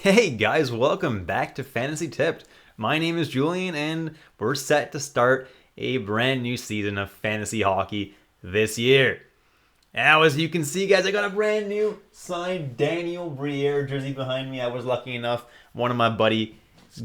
Hey guys, welcome back to Fantasy Tipped. My name is Julian and we're set to start a brand new season of fantasy hockey this year. Now, as you can see, guys, I got a brand new signed Daniel Briere jersey behind me. I was lucky enough, one of my buddies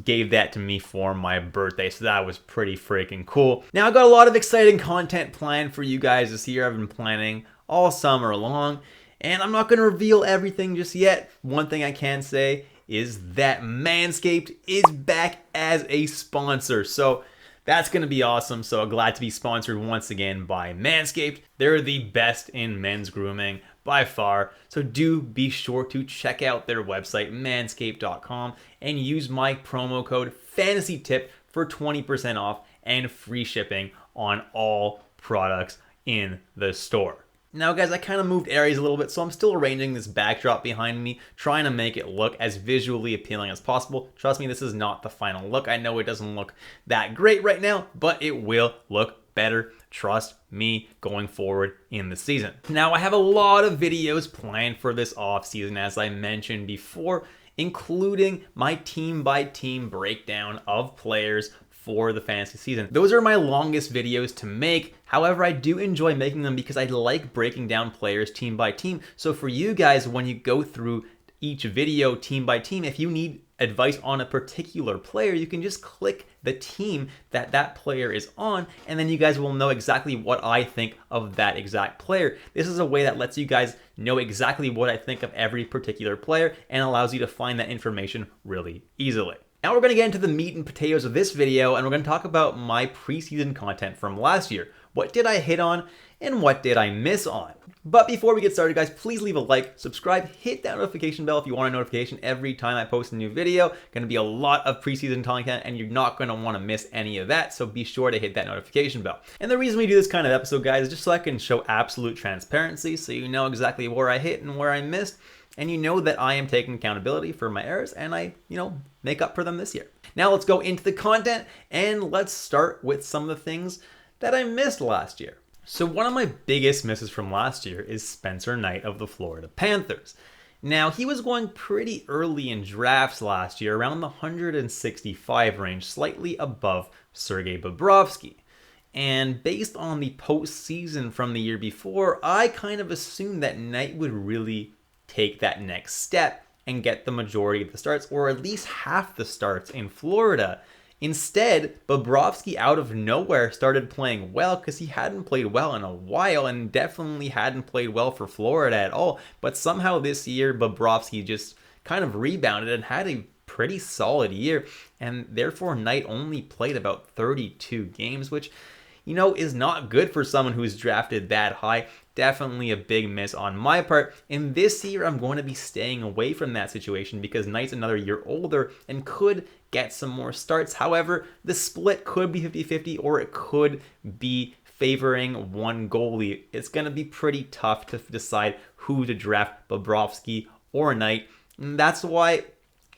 gave that to me for my birthday, so that was pretty freaking cool. Now, I got a lot of exciting content planned for you guys this year. I've been planning all summer long, and I'm not going to reveal everything just yet. One thing I can say is that Manscaped is back as a sponsor. So that's going to be awesome. So glad to be sponsored once again by Manscaped. They're the best in men's grooming by far. So do be sure to check out their website, manscaped.com, and use my promo code FANTASYTIP for 20% off and free shipping on all products in the store. Now guys, I kind of moved areas a little bit, so I'm still arranging this backdrop behind me, trying to make it look as visually appealing as possible. Trust me, this is not the final look. I know it doesn't look that great right now, but it will look better. Trust me, going forward in the season. Now, I have a lot of videos planned for this offseason, as I mentioned before, including my team-by-team breakdown of players for the fantasy season. Those are my longest videos to make. However, I do enjoy making them because I like breaking down players team by team. So for you guys, when you go through each video team by team, if you need advice on a particular player, you can just click the team that that player is on, and then you guys will know exactly what I think of that exact player. This is a way that lets you guys know exactly what I think of every particular player and allows you to find that information really easily. Now we're going to get into the meat and potatoes of this video, and we're going to talk about my preseason content from last year. What did I hit on, and what did I miss on? But before we get started, guys, please leave a like, subscribe, hit that notification bell if you want a notification every time I post a new video. Going to be a lot of preseason content, and you're not going to want to miss any of that, so be sure to hit that notification bell. And the reason we do this kind of episode, guys, is just so I can show absolute transparency, so you know exactly where I hit and where I missed, and you know that I am taking accountability for my errors, and I, make up for them this year. Now let's go into the content, and let's start with some of the things that I missed last year. So one of my biggest misses from last year is Spencer Knight of the Florida Panthers. Now, he was going pretty early in drafts last year, around the 165 range, slightly above Sergei Bobrovsky. And based on the postseason from the year before, I kind of assumed that Knight would really take that next step and get the majority of the starts, or at least half the starts in Florida. Instead, Bobrovsky out of nowhere started playing well because he hadn't played well in a while and definitely hadn't played well for Florida at all. But somehow this year, Bobrovsky just kind of rebounded and had a pretty solid year, and therefore Knight only played about 32 games, which is not good for someone who's drafted that high. Definitely a big miss on my part. And this year, I'm going to be staying away from that situation because Knight's another year older and could get some more starts. However, the split could be 50-50 or it could be favoring one goalie. It's going to be pretty tough to decide who to draft, Bobrovsky or Knight. And that's why,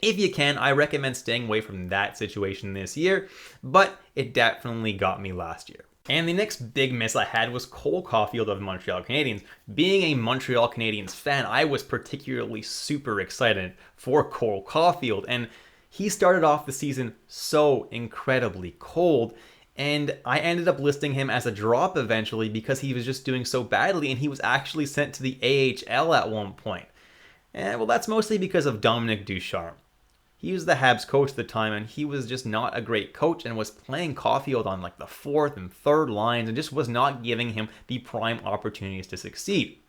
if you can, I recommend staying away from that situation this year, but it definitely got me last year. And the next big miss I had was Cole Caulfield of the Montreal Canadiens. Being a Montreal Canadiens fan, I was particularly super excited for Cole Caulfield, and he started off the season so incredibly cold, and I ended up listing him as a drop eventually because he was just doing so badly, and he was actually sent to the AHL at one point. And well, that's mostly because of Dominic Ducharme. He was the Habs coach at the time, and he was just not a great coach and was playing Caulfield on like the fourth and third lines and just was not giving him the prime opportunities to succeed.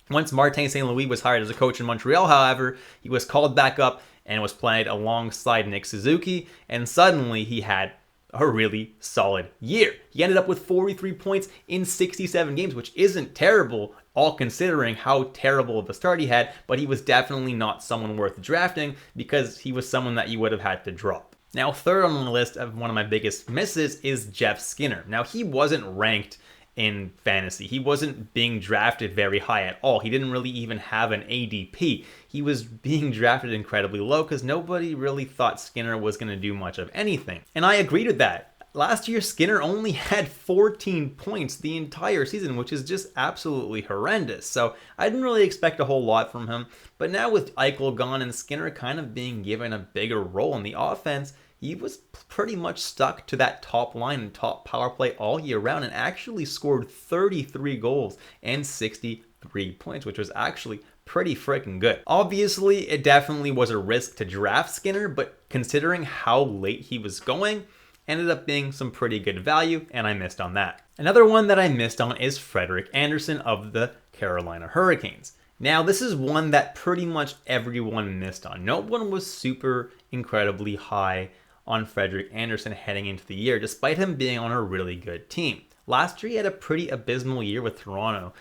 Once Martin St. Louis was hired as a coach in Montreal, however, he was called back up and was played alongside Nick Suzuki, and suddenly he had a really solid year. He ended up with 43 points in 67 games, which isn't terrible, all considering how terrible of a start he had, but he was definitely not someone worth drafting because he was someone that you would have had to drop. Now, third on the list of one of my biggest misses is Jeff Skinner. Now, he wasn't ranked in fantasy. He wasn't being drafted very high at all. He didn't really even have an ADP. He was being drafted incredibly low because nobody really thought Skinner was going to do much of anything. And I agreed with that. last year Skinner only had 14 points the entire season, which is just absolutely horrendous. So I didn't really expect a whole lot from him. But now with Eichel gone and Skinner kind of being given a bigger role in the offense, he was pretty much stuck to that top line and top power play all year round and actually scored 33 goals and 63 points, which was actually pretty freaking good. Obviously, it definitely was a risk to draft Skinner, but considering how late he was going, ended up being some pretty good value, and I missed on that. Another one that I missed on is Frederik Andersen of the Carolina Hurricanes. Now, this is one that pretty much everyone missed on. No one was super incredibly high on Frederik Andersen heading into the year, despite him being on a really good team. Last year, he had a pretty abysmal year with Toronto.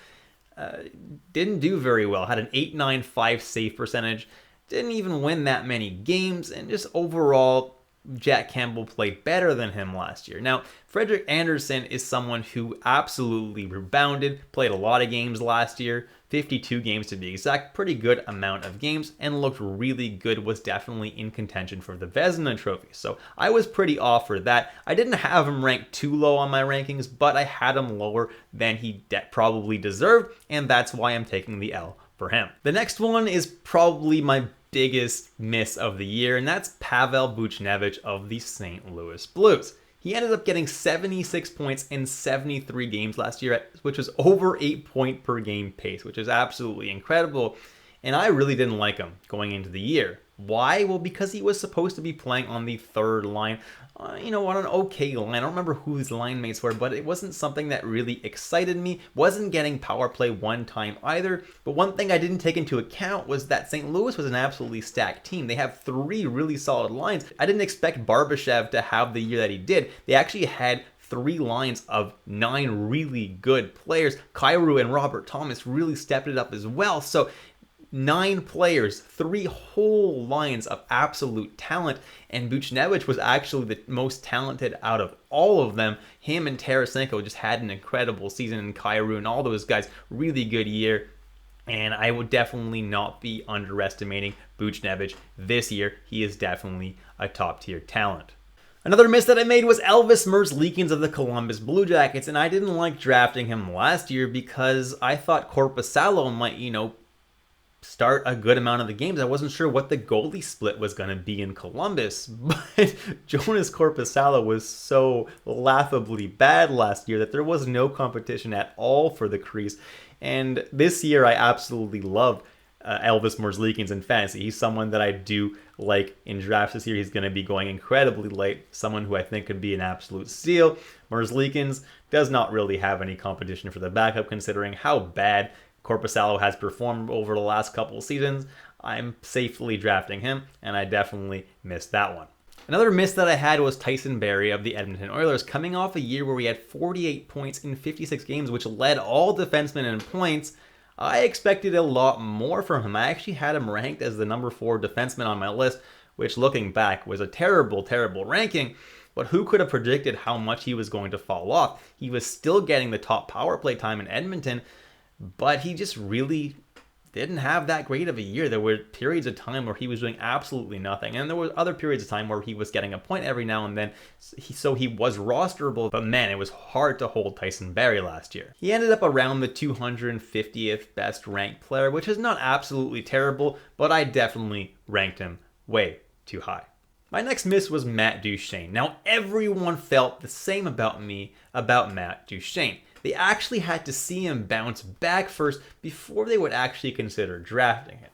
Didn't do very well, had an .895 save percentage, didn't even win that many games, and just overall, Jack Campbell played better than him last year. Now, Frederik Andersen is someone who absolutely rebounded, played a lot of games last year, 52 games to be exact, pretty good amount of games, and looked really good, was definitely in contention for the Vezina trophy. So I was pretty off for that. I didn't have him ranked too low on my rankings, but I had him lower than he probably deserved, and that's why I'm taking the L for him. The next one is probably my biggest miss of the year, and that's Pavel Buchnevich of the St. Louis Blues. He ended up getting 76 points in 73 games last year, which was over 8 point per game pace, which is absolutely incredible. And I really didn't like him going into the year. Why? Well, because he was supposed to be playing on the third line, on an okay line. I don't remember who his line mates were, but it wasn't something that really excited me. Wasn't getting power play one time either. But one thing I didn't take into account was that St. Louis was an absolutely stacked team. They have 3 really solid lines. I didn't expect Barbashev to have the year that he did. They actually had 3 lines of 9 really good players. Kyrou and Robert Thomas really stepped it up as well. So 9 players, 3 whole lines of absolute talent, and Buchnevich was actually the most talented out of all of them. Him and Tarasenko just had an incredible season, and Kyrou and all those guys, really good year. And I would definitely not be underestimating Buchnevich this year. He is definitely a top-tier talent. Another miss that I made was Elvis Merzlikins of the Columbus Blue Jackets, and I didn't like drafting him last year because I thought Korpisalo might, start a good amount of the games. I wasn't sure what the goalie split was going to be in Columbus, but Jonas Korpisalo was so laughably bad last year that there was no competition at all for the crease. And this year, I absolutely love Elvis Merzlikins in fantasy. He's someone that I do like in drafts this year. He's going to be going incredibly late, someone who I think could be an absolute steal. Merzlikins does not really have any competition for the backup, considering how bad Korpisalo has performed over the last couple of seasons. I'm safely drafting him, and I definitely missed that one. Another miss that I had was Tyson Barrie of the Edmonton Oilers, coming off a year where he had 48 points in 56 games, which led all defensemen in points. I expected a lot more from him. I actually had him ranked as the number 4 defenseman on my list, which looking back was a terrible, terrible ranking. But who could have predicted how much he was going to fall off? He was still getting the top power play time in Edmonton, but he just really didn't have that great of a year. There were periods of time where he was doing absolutely nothing, and there were other periods of time where he was getting a point every now and then, so he was rosterable, but man, it was hard to hold Tyson Barrie last year. He ended up around the 250th best ranked player, which is not absolutely terrible, but I definitely ranked him way too high. My next miss was Matt Duchene. Now, everyone felt the same about me about Matt Duchene. They actually had to see him bounce back first before they would actually consider drafting him.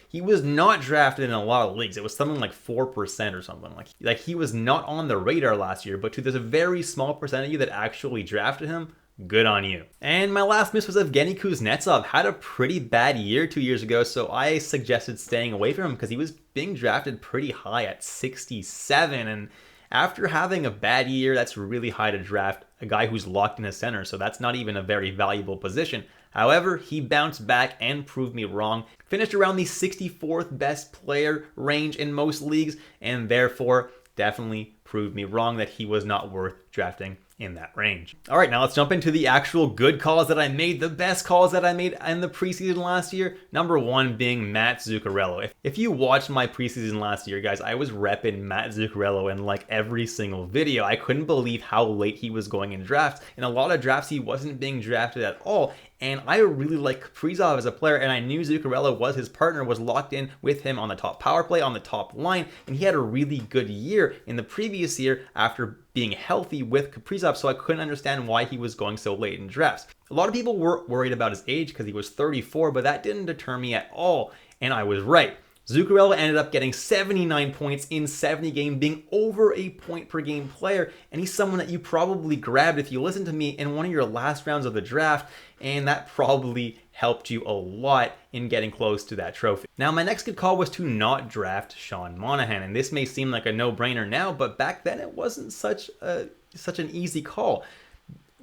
He was not drafted in a lot of leagues. It was something like 4% or something. Like he was not on the radar last year, but to this very small percent of you that actually drafted him, good on you. And my last miss was Evgeny Kuznetsov. Had a pretty bad year 2 years ago, so I suggested staying away from him because he was being drafted pretty high at 67, and after having a bad year, that's really high to draft a guy who's locked in a center, so that's not even a very valuable position. However, he bounced back and proved me wrong. Finished around the 64th best player range in most leagues, and therefore definitely proved me wrong that he was not worth drafting in that range. All right, now let's jump into the actual good calls that I made, the best calls that I made in the preseason last year. Number one being Matt Zuccarello. If you watched my preseason last year, guys, I was repping Matt Zuccarello in like every single video. I couldn't believe how late he was going in drafts. In a lot of drafts, he wasn't being drafted at all. And I really like Kaprizov as a player, and I knew Zuccarello was his partner, was locked in with him on the top power play, on the top line, and he had a really good year in the previous year after being healthy with Kaprizov, so I couldn't understand why he was going so late in drafts. A lot of people were worried about his age because he was 34, but that didn't deter me at all, and I was right. Zuccarello ended up getting 79 points in 70 games, being over a point per game player, and he's someone that you probably grabbed if you listened to me in one of your last rounds of the draft, and that probably helped you a lot in getting close to that trophy. Now, my next good call was to not draft Sean Monahan, and this may seem like a no-brainer now, but back then it wasn't such an easy call.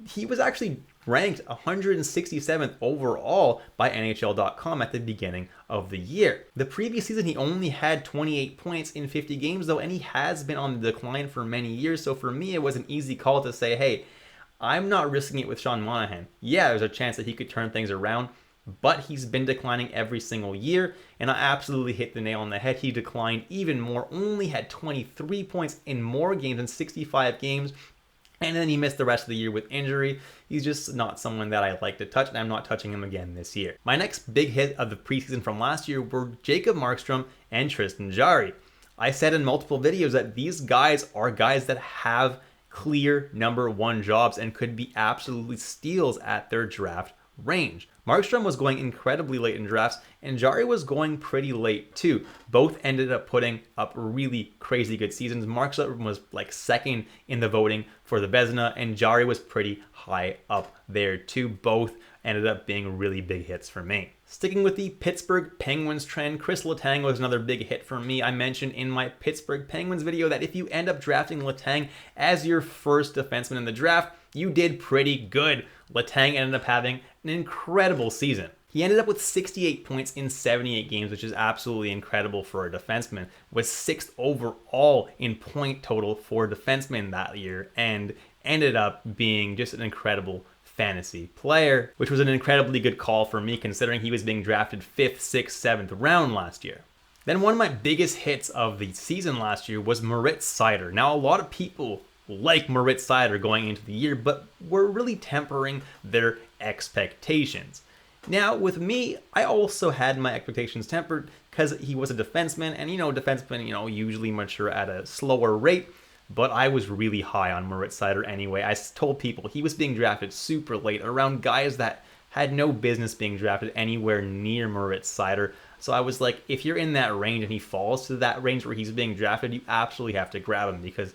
He was actually ranked 167th overall by NHL.com at the beginning of the year. The previous season, he only had 28 points in 50 games, though, and he has been on the decline for many years. So for me, it was an easy call to say, hey, I'm not risking it with Sean Monahan. Yeah, there's a chance that he could turn things around, but he's been declining every single year, and I absolutely hit the nail on the head. He declined even more, only had 23 points in more games than 65 games, and then he missed the rest of the year with injury. He's just not someone that I like to touch, and I'm not touching him again this year. My next big hit of the preseason from last year were Jacob Markstrom and Tristan Jarry. I said in multiple videos that these guys are guys that have clear number one jobs and could be absolutely steals at their draft range. Markstrom was going incredibly late in drafts, and Jarry was going pretty late too. Both ended up putting up really crazy good seasons. Markstrom was like second in the voting for the Vezina, and Jarry was pretty high up there too. Both ended up being really big hits for me. Sticking with the Pittsburgh Penguins trend, Chris Letang was another big hit for me. I mentioned in my Pittsburgh Penguins video that if you end up drafting Letang as your first defenseman in the draft, you did pretty good. Letang ended up having an incredible season. He ended up with 68 points in 78 games, which is absolutely incredible for a defenseman. Was 6th overall in point total for defensemen that year, and ended up being just an incredible fantasy player, which was an incredibly good call for me considering he was being drafted 5th, 6th, 7th round last year. Then one of my biggest hits of the season last year was Moritz Seider. Now, a lot of people like Moritz Seider going into the year, but were really tempering their expectations. Now, with me, I also had my expectations tempered because he was a defenseman, and defensemen, usually mature at a slower rate. But I was really high on Moritz Seider anyway. I told people he was being drafted super late, around guys that had no business being drafted anywhere near Moritz Seider. So I was like, if you're in that range and he falls to that range where he's being drafted, you absolutely have to grab him because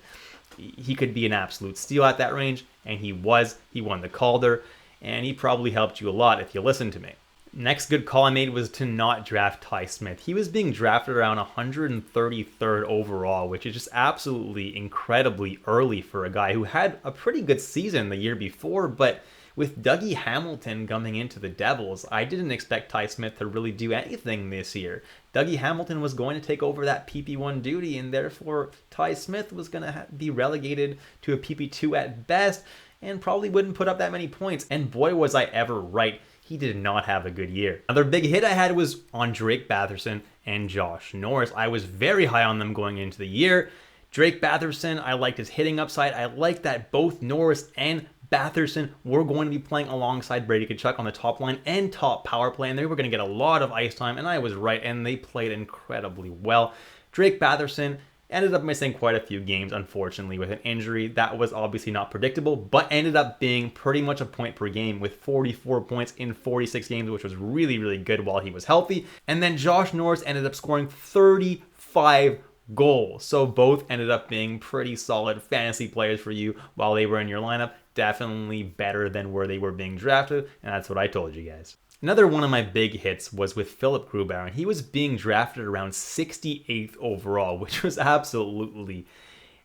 he could be an absolute steal at that range, and he was. He won the Calder, and he probably helped you a lot if you listened to me. Next good call I made was to not draft Ty Smith. He was being drafted around 133rd overall, which is just absolutely incredibly early for a guy who had a pretty good season the year before, but with Dougie Hamilton coming into the Devils, I didn't expect Ty Smith to really do anything this year. Dougie Hamilton was going to take over that PP1 duty, and therefore Ty Smith was going to be relegated to a PP2 at best, and probably wouldn't put up that many points. And boy, was I ever right. He did not have a good year. Another big hit I had was on Drake Batherson and Josh Norris. I was very high on them going into the year. Drake Batherson, I liked his hitting upside. I liked that both Norris and Batherson were going to be playing alongside Brady Tkachuk on the top line and top power play, and they were going to get a lot of ice time, and I was right, and they played incredibly well. Drake Batherson ended up missing quite a few games, unfortunately, with an injury. That was obviously not predictable, but ended up being pretty much a point per game with 44 points in 46 games, which was really, really good while he was healthy. And then Josh Norris ended up scoring 35 goals. So both ended up being pretty solid fantasy players for you while they were in your lineup. Definitely better than where they were being drafted, and that's what I told you guys. Another one of my big hits was with Philip Grubauer, and he was being drafted around 68th overall, which was absolutely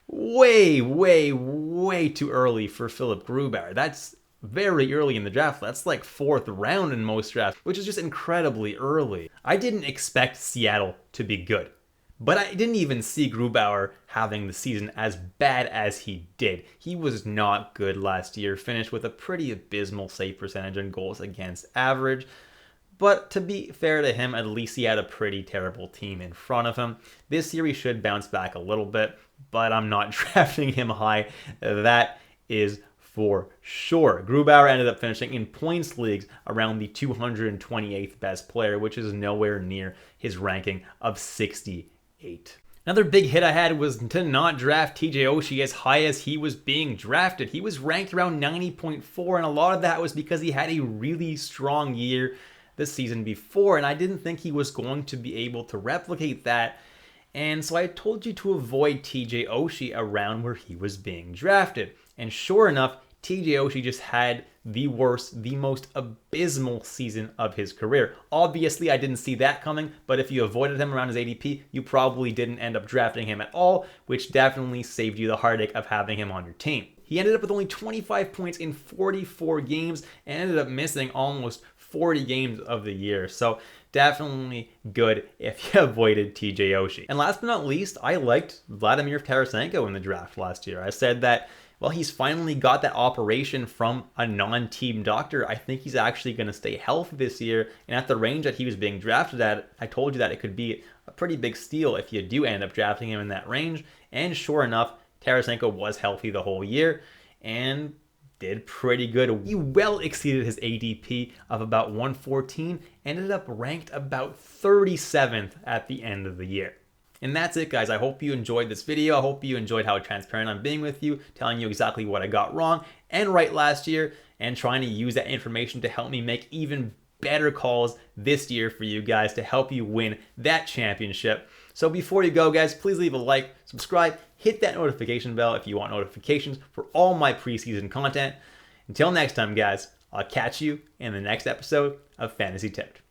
way, way, way too early for Philip Grubauer. That's very early in the draft. That's like 4th round in most drafts, which is just incredibly early. I didn't expect Seattle to be good, But I didn't even see Grubauer having the season as bad as he did. He was not good last year, finished with a pretty abysmal save percentage and goals against average. But to be fair to him, at least he had a pretty terrible team in front of him. This year he should bounce back a little bit, but I'm not drafting him high. That is for sure. Grubauer ended up finishing in points leagues around the 228th best player, which is nowhere near his ranking of 68. Another big hit I had was to not draft TJ Oshie as high as he was being drafted. He was ranked around 90.4, and a lot of that was because he had a really strong year the season before, and I didn't think he was going to be able to replicate that. And so I told you to avoid TJ Oshie around where he was being drafted. And sure enough, TJ Oshie just had the worst, the most abysmal season of his career. Obviously, I didn't see that coming, but if you avoided him around his ADP, you probably didn't end up drafting him at all, which definitely saved you the heartache of having him on your team. He ended up with only 25 points in 44 games and ended up missing almost 40 games of the year. So definitely good if you avoided TJ Oshie. And last but not least, I liked Vladimir Tarasenko in the draft last year. I said that, well, he's finally got that operation from a non-team doctor. I think he's actually going to stay healthy this year. And at the range that he was being drafted at, I told you that it could be a pretty big steal if you do end up drafting him in that range. And sure enough, Tarasenko was healthy the whole year and did pretty good. He well exceeded his ADP of about 114, ended up ranked about 37th at the end of the year. And that's it, guys. I hope you enjoyed this video. I hope you enjoyed how transparent I'm being with you, telling you exactly what I got wrong and right last year, and trying to use that information to help me make even better calls this year for you guys to help you win that championship. So before you go, guys, please leave a like, subscribe, hit that notification bell if you want notifications for all my preseason content. Until next time, guys, I'll catch you in the next episode of Fantasy Tipped.